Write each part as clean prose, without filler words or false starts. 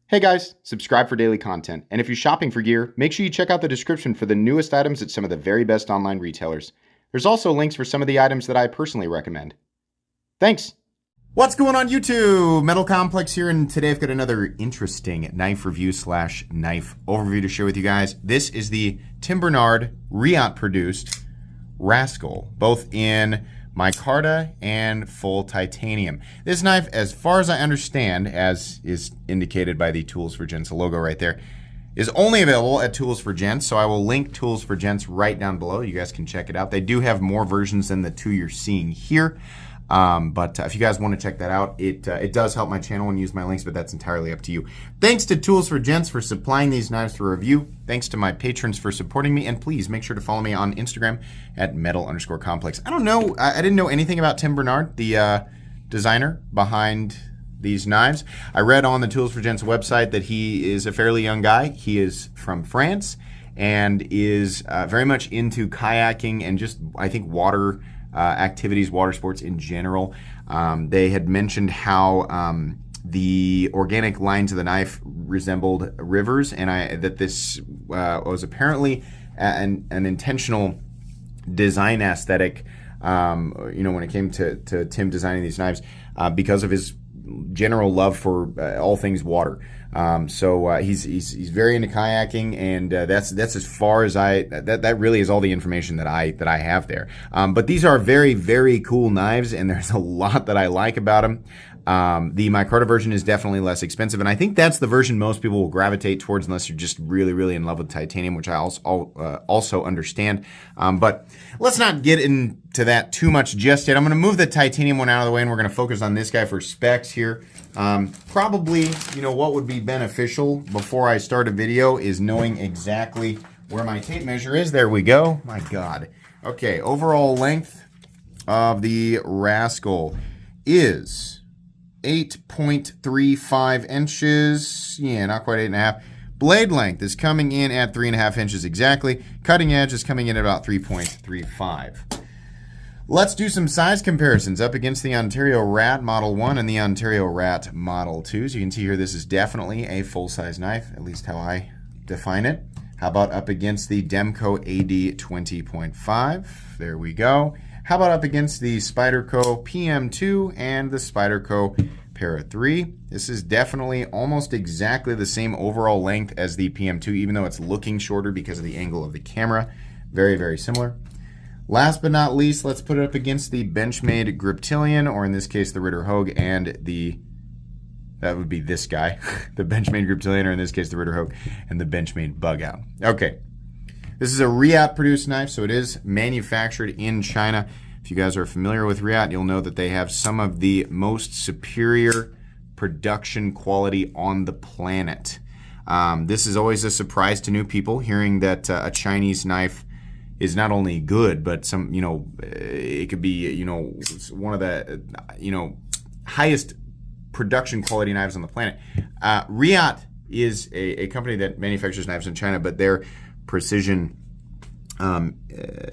Hey guys, subscribe for daily content. And if you're shopping for gear, make sure you check out the description for the newest items at some of the very best online retailers. There's also links for some of the items that I personally recommend. Thanks! What's going on YouTube? Metal Complex here, and today I've got another interesting knife review / knife overview to share with you guys. This is the Tim Bernard Reate produced Rascal, both in micarta and full titanium. This knife, as far as I understand, as is indicated by the Tools for Gents logo right there, is only available at Tools for Gents, so I will link Tools for Gents right down below. You guys can check it out. They do have more versions than the two you're seeing here. But if you guys want to check that out, it does help my channel and use my links, but that's entirely up to you. Thanks to Tools for Gents for supplying these knives for review. Thanks to my patrons for supporting me, and please make sure to follow me on Instagram at metal_complex. I don't know, I didn't know anything about Tim Bernard, the designer behind these knives. I read on the Tools for Gents website that he is a fairly young guy. He is from France and is very much into kayaking and just, I think, water activities, water sports in general. They had mentioned how the organic lines of the knife resembled rivers, and that this was apparently an intentional design aesthetic, when it came to Tim designing these knives, because of his general love for all things water. He's very into kayaking, and that's as far as that really is all the information that I have there. But these are very, very cool knives, and there's a lot that I like about them. The micarta version is definitely less expensive, and I think that's the version most people will gravitate towards unless you're just really, really in love with titanium, which I also understand. But let's not get into that too much just yet. I'm going to move the titanium one out of the way, and we're going to focus on this guy for specs here. Probably, what would be beneficial before I start a video is knowing exactly where my tape measure is. There we go. My God. Okay, overall length of the Rascal is 8.35 inches. Yeah, not quite 8.5. Blade length is coming in at 3.5 inches exactly. Cutting edge is coming in at about 3.35. Let's do some size comparisons up against the Ontario Rat Model 1 and the Ontario Rat Model 2. So you can see here this is definitely a full-size knife, at least how I define it. How about up against the Demco AD 20.5? There we go. How about up against the Spyderco PM2 and the Spyderco Para 3? This is definitely almost exactly the same overall length as the PM2, even though it's looking shorter because of the angle of the camera. Very, very similar. Last but not least, let's put it up against the Benchmade Griptilian, or in this case, the Ritter Hogue, and that would be this guy, the Benchmade Griptilian, or in this case, the Ritter Hogue, and the Benchmade Bugout. Okay. This is a Reate produced knife, so it is manufactured in China. If you guys are familiar with Reate, you'll know that they have some of the most superior production quality on the planet. This is always a surprise to new people, hearing that a Chinese knife is not only good, but it could be, one of the, highest production quality knives on the planet. Reate is a company that manufactures knives in China, but their precision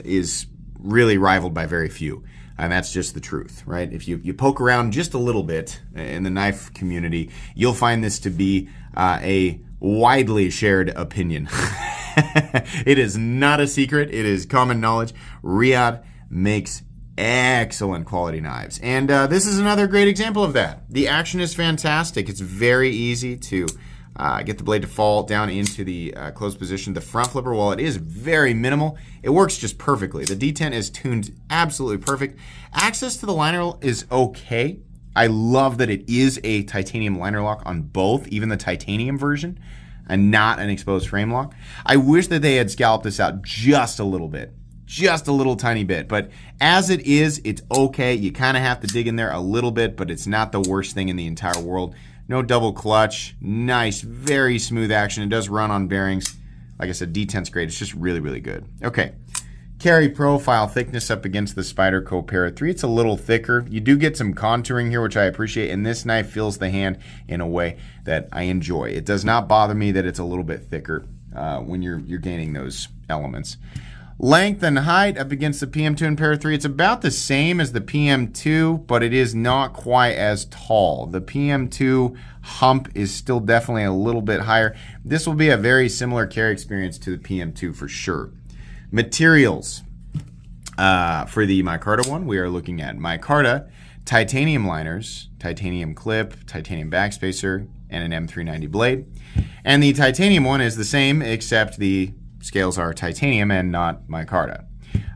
is really rivaled by very few, and that's just the truth, right? If you poke around just a little bit in the knife community, you'll find this to be a widely shared opinion. It is not a secret. It is common knowledge. Reate makes excellent quality knives, and this is another great example of that. The action is fantastic. It's very easy to get the blade to fall down into the closed position. The front flipper, while it is very minimal, it works just perfectly. The detent is tuned absolutely perfect. Access to the liner is okay. I love that it is a titanium liner lock on both, even the titanium version, and not an exposed frame lock. I wish that they had scalloped this out just a little bit. Just a little tiny bit. But as it is, it's okay. You kind of have to dig in there a little bit, but it's not the worst thing in the entire world. No double clutch. Nice, very smooth action. It does run on bearings. Like I said, detent's great. It's just really, really good. Okay. Carry profile thickness up against the Spyderco Para 3. It's a little thicker. You do get some contouring here, which I appreciate, and this knife feels the hand in a way that I enjoy. It does not bother me that it's a little bit thicker when you're gaining those elements. Length and height up against the PM2 and Para 3, it's about the same as the PM2, but it is not quite as tall. The PM2 hump is still definitely a little bit higher. This will be a very similar carry experience to the PM2 for sure. Materials. For the micarta one, we are looking at micarta, titanium liners, titanium clip, titanium backspacer, and an M390 blade. And the titanium one is the same, except the scales are titanium and not micarta.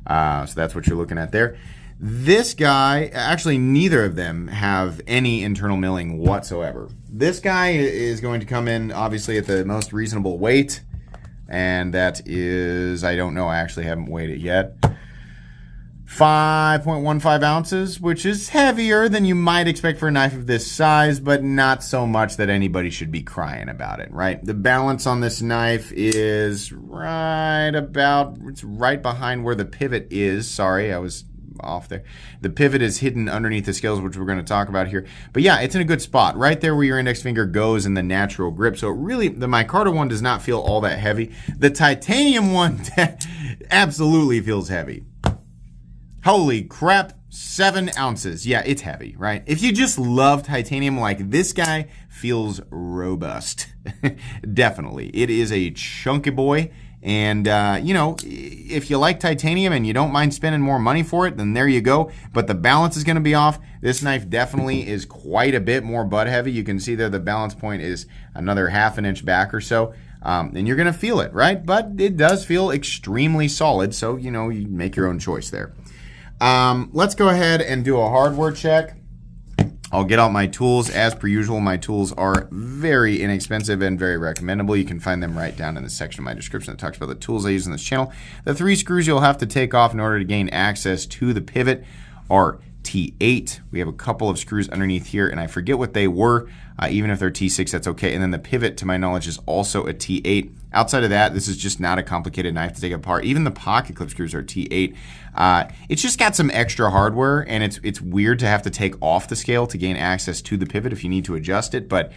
So that's what you're looking at there. This guy, actually neither of them have any internal milling whatsoever. This guy is going to come in obviously at the most reasonable weight, and that is, I don't know, I actually haven't weighed it yet. 5.15 ounces, which is heavier than you might expect for a knife of this size, but not so much that anybody should be crying about it, right? The balance on this knife is it's right behind where the pivot is. Sorry, I was off there. The pivot is hidden underneath the scales, which we're going to talk about here. But yeah, it's in a good spot, right there where your index finger goes in the natural grip. So really, the micarta one does not feel all that heavy. The titanium one absolutely feels heavy. Holy crap, 7 ounces. Yeah, it's heavy, right? If you just love titanium, like this guy feels robust. Definitely. It is a chunky boy. And, you know, if you like titanium and you don't mind spending more money for it, then there you go. But the balance is going to be off. This knife definitely is quite a bit more butt heavy. You can see there the balance point is another 1/2 inch back or so. And you're going to feel it, right? But it does feel extremely solid. So, you know, you make your own choice there. Let's go ahead and do a hardware check. I'll get out my tools. As per usual, my tools are very inexpensive and very recommendable. You can find them right down in the section of my description that talks about the tools I use in this channel. The 3 screws you'll have to take off in order to gain access to the pivot are T8. We have a couple of screws underneath here, and I forget what they were. Even if they're T6, that's okay. And then the pivot, to my knowledge, is also a T8. Outside of that, this is just not a complicated knife to take apart. Even the pocket clip screws are T8. It's just got some extra hardware, and it's weird to have to take off the scale to gain access to the pivot if you need to adjust it, but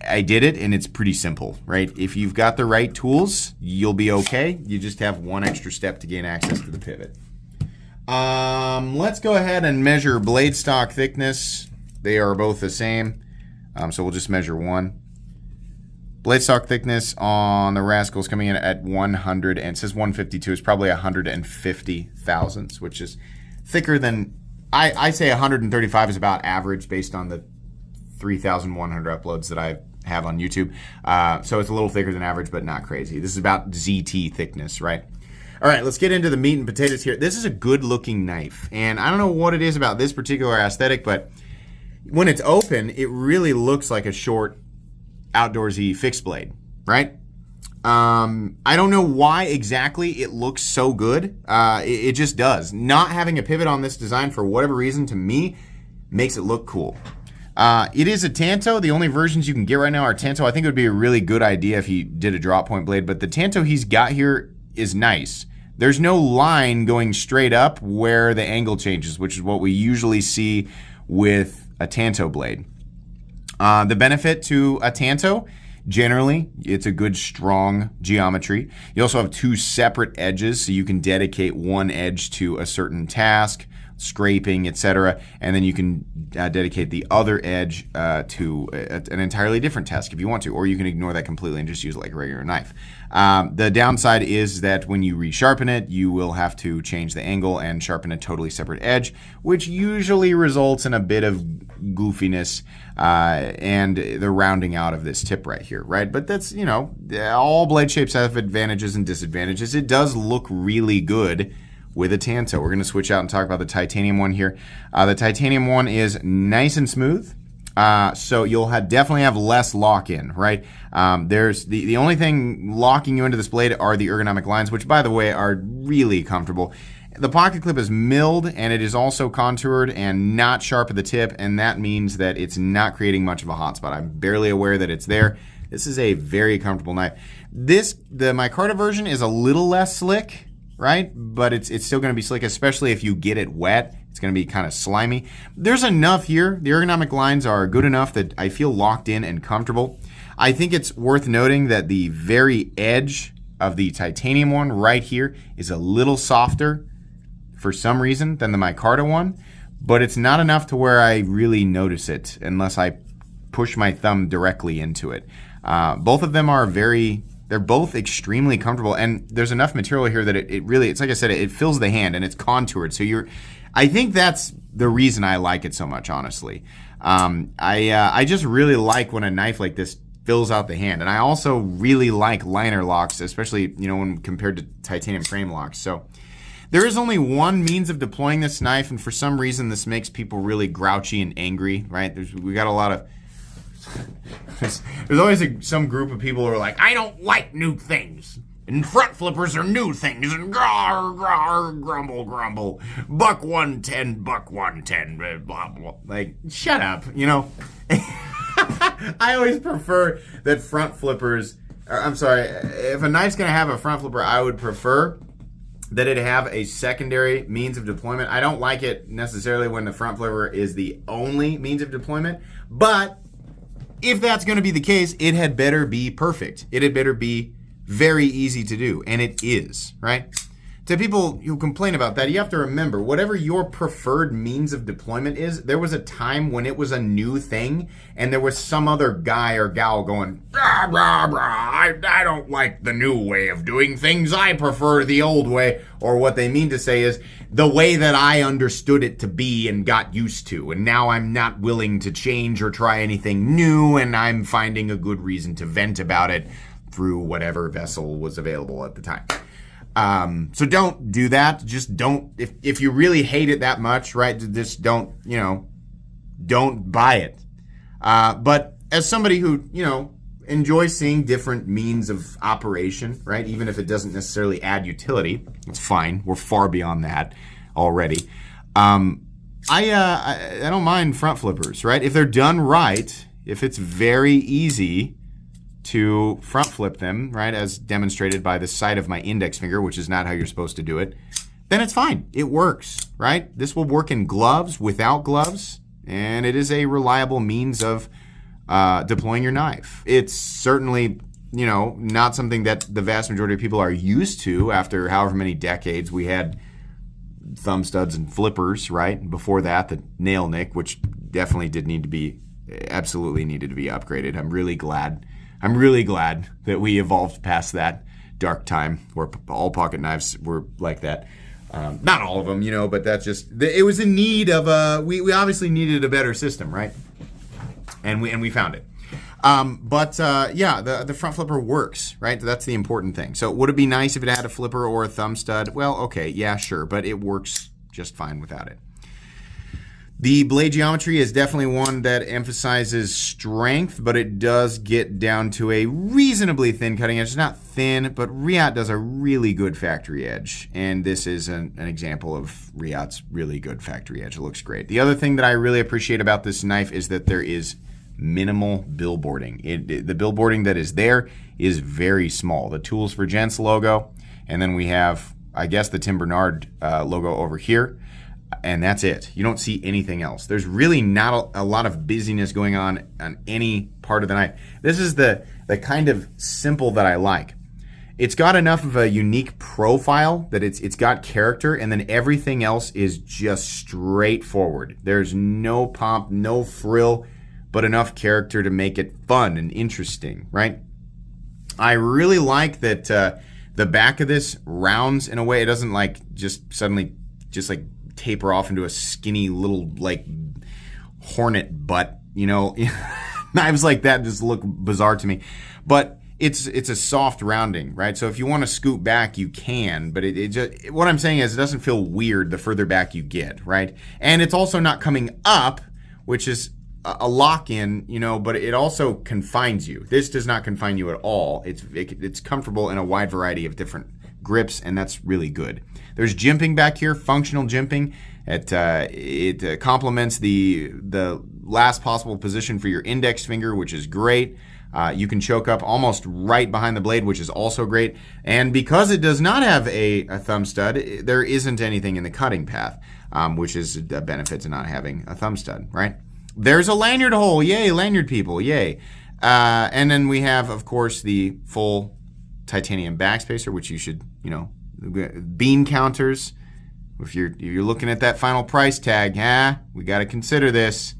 I did it, and it's pretty simple, right? If you've got the right tools, you'll be okay. You just have one extra step to gain access to the pivot. Let's go ahead and measure blade stock thickness. They are both the same, so we'll just measure one. Blade stock thickness on the Rascal is coming in at 100, and it says 152. It's probably 150 thousandths, which is thicker than, I say 135 is about average based on the 3,100 uploads that I have on YouTube. So it's a little thicker than average, but not crazy. This is about ZT thickness, right? All right, let's get into the meat and potatoes here. This is a good looking knife, and I don't know what it is about this particular aesthetic, but when it's open, it really looks like a short outdoorsy fixed blade, right? I don't know why exactly it looks so good. It just does. Not having a pivot on this design, for whatever reason, to me, makes it look cool. It is a Tanto. The only versions you can get right now are Tanto. I think it would be a really good idea if he did a drop point blade, but the Tanto he's got here is nice. There's no line going straight up where the angle changes, which is what we usually see with a Tanto blade. The benefit to a Tanto, generally, it's a good, strong geometry. You also have 2 separate edges, so you can dedicate one edge to a certain task, scraping, etc., and then you can dedicate the other edge to an entirely different task if you want to, or you can ignore that completely and just use it like a regular knife. The downside is that when you resharpen it, you will have to change the angle and sharpen a totally separate edge, which usually results in a bit of goofiness and the rounding out of this tip right here, right? But that's, you know, all blade shapes have advantages and disadvantages. It does look really good with a Tanto. We're going to switch out and talk about the titanium one here. The titanium one is nice and smooth, so you'll definitely have less lock-in, right? There's the only thing locking you into this blade are the ergonomic lines, which, by the way, are really comfortable. The pocket clip is milled, and it is also contoured and not sharp at the tip, and that means that it's not creating much of a hot spot. I'm barely aware that it's there. This is a very comfortable knife. The micarta version is a little less slick, right? But it's still going to be slick, especially if you get it wet. It's going to be kind of slimy. There's enough here. The ergonomic lines are good enough that I feel locked in and comfortable. I think it's worth noting that the very edge of the titanium one right here is a little softer for some reason than the micarta one, but it's not enough to where I really notice it unless I push my thumb directly into it. Both of them are they're both extremely comfortable, and there's enough material here that it really, it's like I said, it fills the hand and it's contoured. So I think that's the reason I like it so much, honestly. I just really like when a knife like this fills out the hand, and I also really like liner locks, especially when compared to titanium frame locks. So there is only one means of deploying this knife, and for some reason this makes people really grouchy and angry, right? We got a lot of there's always some group of people who are like, I don't like new things, and front flippers are new things, and grumble, buck 110, buck 110, blah, blah. Like, shut up, I always prefer that front flippers, if a knife's gonna have a front flipper, I would prefer that it have a secondary means of deployment. I don't like it necessarily when the front flipper is the only means of deployment, but if that's going to be the case, it had better be perfect. It had better be very easy to do, and it is, right? To people who complain about that, you have to remember, whatever your preferred means of deployment is, there was a time when it was a new thing, and there was some other guy or gal going, rah, rah, rah, I don't like the new way of doing things, I prefer the old way, or what they mean to say is, the way that I understood it to be and got used to, and now I'm not willing to change or try anything new, and I'm finding a good reason to vent about it through whatever vessel was available at the time. So don't do that. Just don't, if you really hate it that much, right, just don't buy it. But as somebody who, enjoys seeing different means of operation, right, even if it doesn't necessarily add utility, it's fine. We're far beyond that already. I don't mind front flippers, right? If they're done right, if it's very easy to front flip them, right, as demonstrated by the side of my index finger, which is not how you're supposed to do it, then it's fine. It works, right? This will work in gloves, without gloves, and it is a reliable means of deploying your knife. It's certainly, not something that the vast majority of people are used to after however many decades we had thumb studs and flippers, right? Before that, the nail nick, which definitely absolutely needed to be upgraded. I'm really glad that we evolved past that dark time where all pocket knives were like that. Not all of them, but that's just, it was in need of we obviously needed a better system, right? And we found it. The front flipper works, right? That's the important thing. So would it be nice if it had a flipper or a thumb stud? Well, okay, yeah, sure, but it works just fine without it. The blade geometry is definitely one that emphasizes strength, but it does get down to a reasonably thin cutting edge. It's not thin, but Reate does a really good factory edge, and this is an example of Reate's really good factory edge. It looks great. The other thing that I really appreciate about this knife is that there is minimal billboarding. The billboarding that is there is very small. The Tools for Gents logo, and then we have, I guess, the Tim Bernard logo over here. And that's it. You don't see anything else. There's really not a lot of busyness going on any part of the knife. This is the kind of simple that I like. It's got enough of a unique profile that it's got character, and then everything else is just straightforward. There's no pomp, no frill, but enough character to make it fun and interesting, right? I really like that the back of this rounds in a way. It doesn't just suddenly taper off into a skinny little hornet butt, Knives like that just look bizarre to me, but it's a soft rounding, right? So if you want to scoot back, you can, but it just, what I'm saying is it doesn't feel weird the further back you get, right? And it's also not coming up, which is a lock-in, but it also confines you. This does not confine you at all. It's comfortable in a wide variety of different grips, and that's really good. There's jimping back here, functional jimping. It complements the last possible position for your index finger, which is great. You can choke up almost right behind the blade, which is also great. And because it does not have a thumb stud, there isn't anything in the cutting path, which is a benefit to not having a thumb stud, right? There's a lanyard hole. Yay, lanyard people. Yay. And then we have, of course, the full titanium backspacer, which you should, bean counters. If you're looking at that final price tag, we got to consider this.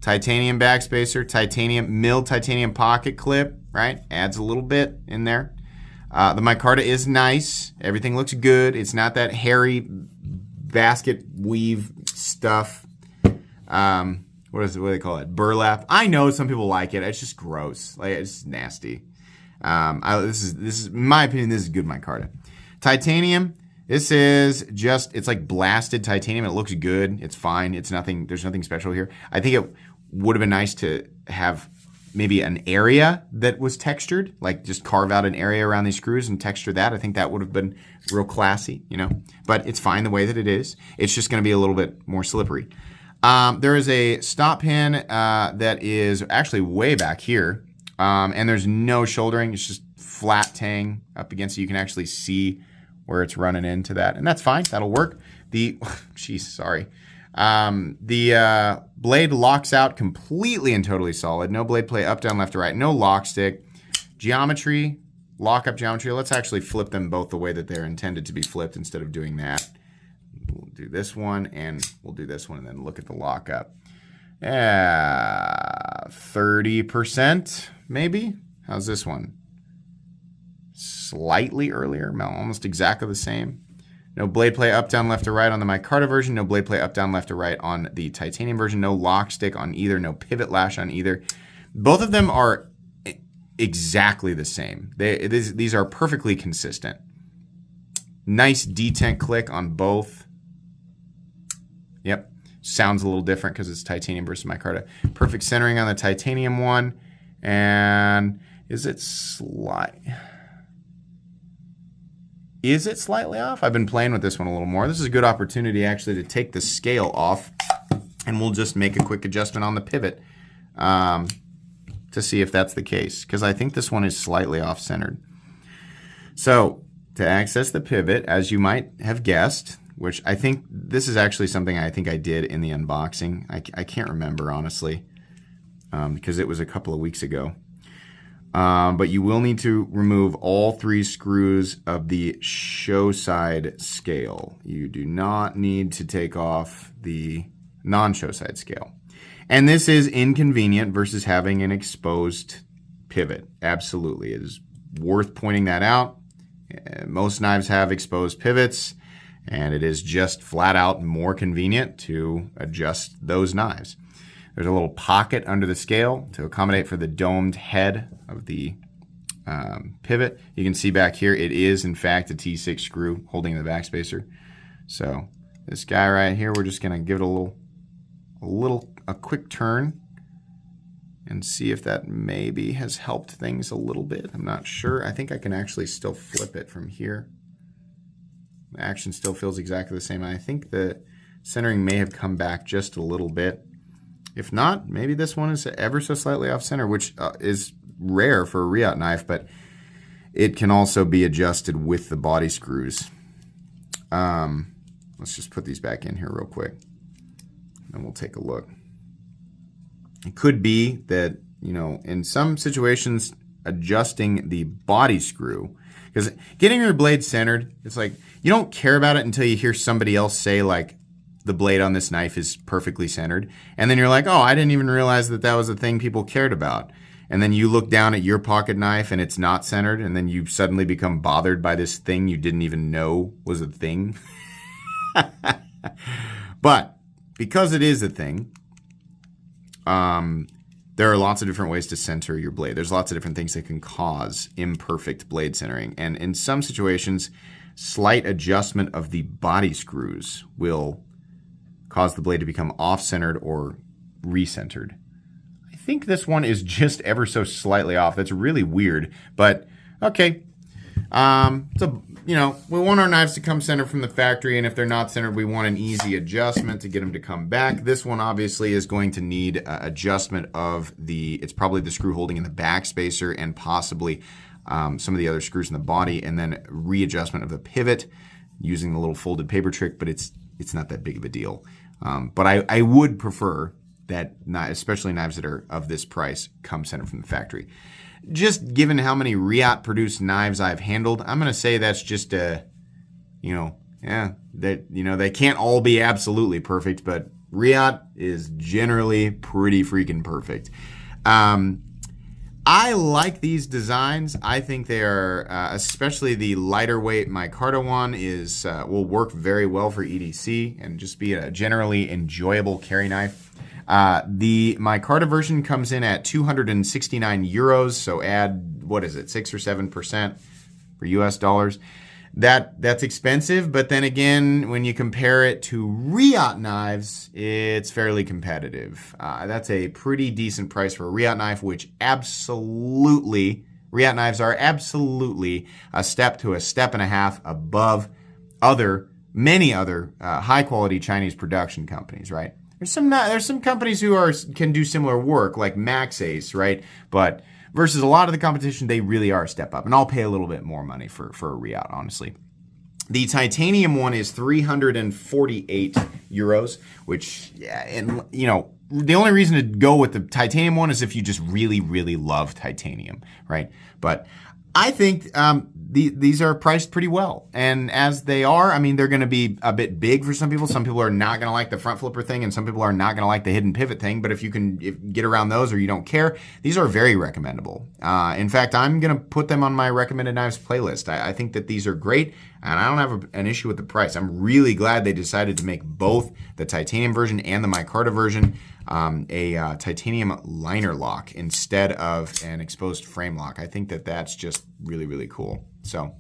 Titanium backspacer, milled titanium pocket clip, right? Adds a little bit in there. The micarta is nice. Everything looks good. It's not that hairy basket weave stuff. What do they call it? Burlap. I know some people like it. It's just gross. Like, it's nasty. This is in my opinion, this is good micarta. Titanium. This is just, it's like blasted titanium. It looks good. It's fine. It's nothing, there's nothing special here. I think it would have been nice to have maybe an area that was textured, like just carve out an area around these screws and texture that. I think that would have been real classy, but it's fine the way that it is. It's just going to be a little bit more slippery. There is a stop pin that is actually way back here, and there's no shouldering. It's just flat tang up against it. You can actually see where it's running into that, and that's fine. That'll work. The blade locks out completely and totally solid. No blade play up, down, left, or right. No lock stick. Geometry, lockup geometry. Let's actually flip them both the way that they're intended to be flipped instead of doing that. We'll do this one, and we'll do this one, and then look at the lockup. 30% maybe. How's this one? Slightly earlier, almost exactly the same. No blade play up, down, left, or right on the micarta version. No blade play up, down, left, or right on the titanium version. No lock stick on either. No pivot lash on either. Both of them are exactly the same. These are perfectly consistent. Nice detent click on both. Yep. Sounds a little different because it's titanium versus micarta. Perfect centering on the titanium one. And is it slightly off? I've been playing with this one a little more. This is a good opportunity actually to take the scale off, and we'll just make a quick adjustment on the pivot to see if that's the case, because I think this one is slightly off-centered. So to access the pivot, as you might have guessed, which I think this is actually something I think I did in the unboxing. I can't remember, honestly, because it was a couple of weeks ago. But you will need to remove all 3 screws of the show side scale. You do not need to take off the non-show side scale. And this is inconvenient versus having an exposed pivot. Absolutely. It is worth pointing that out. Most knives have exposed pivots, and it is just flat out more convenient to adjust those knives. There's a little pocket under the scale to accommodate for the domed head of the pivot. You can see back here, it is in fact a T6 screw holding the backspacer. So this guy right here, we're just gonna give it a quick turn and see if that maybe has helped things a little bit. I'm not sure. I think I can actually still flip it from here. The action still feels exactly the same. And I think the centering may have come back just a little bit. If not, maybe this one is ever so slightly off center, which is rare for a Reate knife, but it can also be adjusted with the body screws. Let's just put these back in here real quick, and we'll take a look. It could be that, in some situations, adjusting the body screw, because getting your blade centered, it's like you don't care about it until you hear somebody else say, like, the blade on this knife is perfectly centered. And then you're like, oh, I didn't even realize that was a thing people cared about. And then you look down at your pocket knife and it's not centered, and then you suddenly become bothered by this thing you didn't even know was a thing. But because it is a thing, there are lots of different ways to center your blade. There's lots of different things that can cause imperfect blade centering. And in some situations, slight adjustment of the body screws will cause the blade to become off-centered or recentered. I think this one is just ever so slightly off. That's really weird, but okay. So, we want our knives to come centered from the factory, and if they're not centered, we want an easy adjustment to get them to come back. This one obviously is going to need adjustment of it's probably the screw holding in the backspacer and possibly some of the other screws in the body, and then readjustment of the pivot using the little folded paper trick, but it's not that big of a deal. But I would prefer especially knives that are of this price, come sent from the factory. Just given how many Reate produced knives I've handled, I'm going to say that's just they can't all be absolutely perfect, but Reate is generally pretty freaking perfect. I like these designs. I think they are, especially the lighter weight micarta one will work very well for EDC and just be a generally enjoyable carry knife. The micarta version comes in at 269 euros, so add, 6 or 7% for US dollars. That's expensive, but then again, when you compare it to Reate knives, it's fairly competitive. That's a pretty decent price for a Reate knife, which Reate knives are absolutely a step to a step and a half above many other high-quality Chinese production companies, right? There's some companies who can do similar work, like Maxace, right? But versus a lot of the competition, they really are a step up. And I'll pay a little bit more money for a Reate, honestly. The titanium one is 348 euros, which, the only reason to go with the titanium one is if you just really, really love titanium, right? But I think these are priced pretty well. And as they are, they're going to be a bit big for some people. Some people are not going to like the front flipper thing, and some people are not going to like the hidden pivot thing. But if you can get around those or you don't care, these are very recommendable. In fact, I'm going to put them on my recommended knives playlist. I think that these are great, and I don't have an issue with the price. I'm really glad they decided to make both the titanium version and the micarta version a titanium liner lock instead of an exposed frame lock. I think that that's just really, really cool. So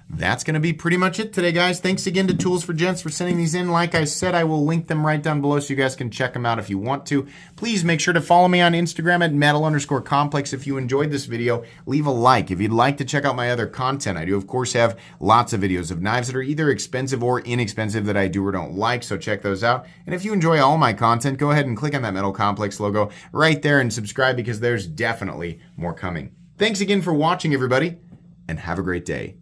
that's going to be pretty much it today, guys. Thanks again to Tools for Gents for sending these in. Like I said, I will link them right down below so you guys can check them out if you want to. Please make sure to follow me on Instagram at metal_complex. If you enjoyed this video, leave a like. If you'd like to check out my other content, I do, of course, have lots of videos of knives that are either expensive or inexpensive that I do or don't like, so check those out. And if you enjoy all my content, go ahead and click on that Metal Complex logo right there and subscribe, because there's definitely more coming. Thanks again for watching, everybody, and have a great day.